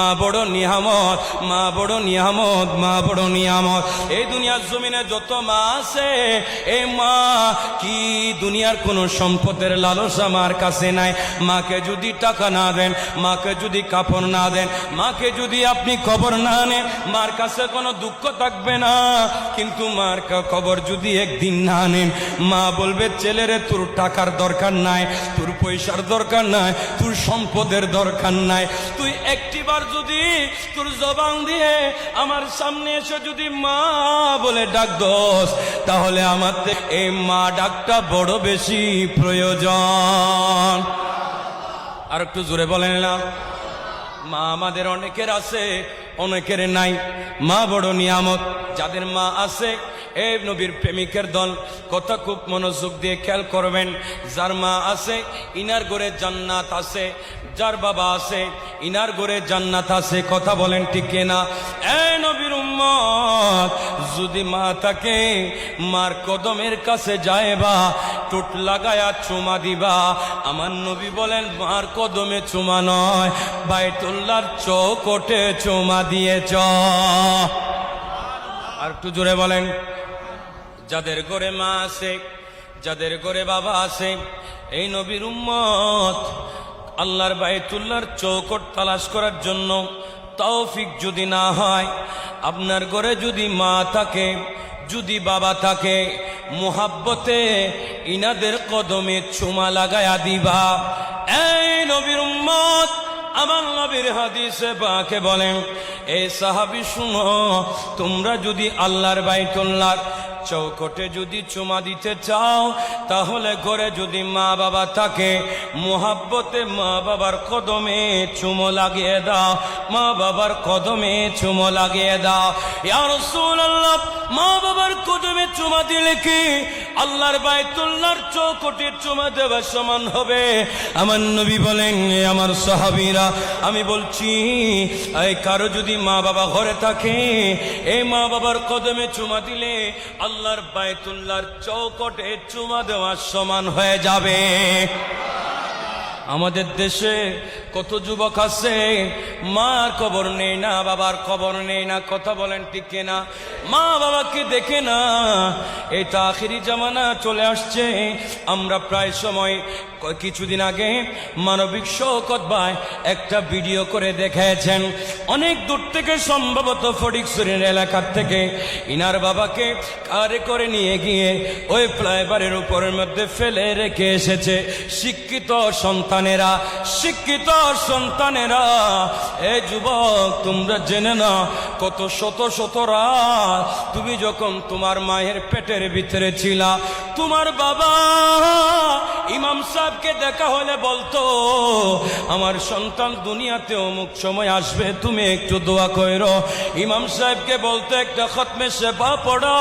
মা বড় নিয়ামত, মা বড় নিয়ামত, মা বড় নিয়ামত। এই দুনিয়ার জমিনে যত মা আছে, এই মা কি দুনিয়ার কোনো সম্পদের লালসা মার কাছে নাই। মাকে যদি টাকা না দেন, মাকে যদি কাপড় না দেন, মাকে যদি আপনি কবর না নেন, মার কাছে কোনো দুঃখ থাকবে না। কিন্তু মার কবর যদি একদিন না নেন, মা বলবে ছেলেরে তোর টাকার দরকার নাই, তোর পয়সার দরকার নাই, তোর সম্পদের দরকার নাই। তুই একটিবার যদি তোর জবান দিয়ে আমার সামনে এসে যদি মা বলে ডাক দোস, তাহলে আমার এই মা ডাকটা বড় বেশি প্রয়োজন। আর একটু জোরে বলেন না। মা আমাদের অনেকের আছে, অনেকের নাই। মা বড় নিয়ামত। যাদের মা আছে, এই নবীর প্রেমিকের দল, কথা খুব মনোযোগ দিয়ে খেয়াল করবেন। যার মা আছে ইনার ঘরে জান্নাত আছে, যার বাবা আছে ইনার ঘরে জান্নাত আছে। কথা বলেন ঠিক কিনা? এই নবীর উম্মত, যদি মা থাকে, মার কদমের কাছে যায়বা, টুট লাগায়া চুমা দিবা। আমার নবী বলেন মার কদমে চুমা নয়, বাইতুল্লাহর চৌকটে চুমা দিয়েছ। আর একটু জোরে বলেন। যাদের ঘরে মা আছে, যাদের ঘরে বাবা আছে, এই নবীর উম্মত, আল্লাহর বাইতুল্লাহর চৌকট তালাশ করার জন্য তৌফিক যদি না হয়, আপনার ঘরে যদি মা থাকে, যদি বাবা থাকে, মুহাব্বতে ইনাদের কদমে চুমা লাগায়া দিবা। এই নবীর উম্মত, আমার নবীর হাদিসে পাকে বলেন, এই সাহাবী শুনো, তোমরা যদি আল্লাহর বাইতুল্লাহর চৌকটে যদি চুমা দিতে চাও, তাহলে ঘরে যদি মা বাবা থাকে, মুহাব্বতে মা বাবার কদমে চুমো লাগিয়ে দাও, মা বাবার কদমে চুমো লাগিয়ে দাও। ইয়া রাসূলুল্লাহ, মা বাবার কদমে চুমা দিলে কি আল্লাহর বাইতুল্লাহর চৌকটে চুমা দেওয়ার সমান হবে? আমার নবী বলেন, আমার সাহাবীরা, আমি বলছি, এই কারো যদি মা বাবা ঘরে থাকে, এই মা বাবার কদমে চুমা দিলে আল্লাহর বাইতুল্লাহর চৌকটে চুমা দেওয়ার সমান হয়ে যাবে। আমাদের দেশে কত যুবক আছে, মার কবর নেই না, বাবার কবর নেই না। কথা বলেন ঠিক কিনা? মা বাবাকে দেখে না। এটা আখিরি জামানা চলে আসছে। আমরা প্রায় সময়, কিছুদিন আগে মানবিক শওকত ভাই একটা ভিডিও করে দেখিয়েছেন। অনেক দূর থেকে, সম্ভবত ফটিকছড়ির এলাকার থেকে, ইনার বাবাকে কারে করে নিয়ে গিয়ে ওই ফ্লাইওভারের উপরের মধ্যে ফেলে রেখে এসেছে। শিক্ষিত সন্তানেরা, শিক্ষিত সন্তানেরা, এ যুবক, তোমরা জেনে না, কত শত শত রাত তুমি যখন তোমার মায়ের পেটের ভিতরে ছিলা, তোমার বাবা ইমাম সাহেবকে দেখা হলে বলতো, আমার সন্তান দুনিয়াতে অমুক সময় আসবে, তুমি একটু দোয়া করো। ইমাম সাহেবকে বলতো একটা খতমে শেফা পড়ো।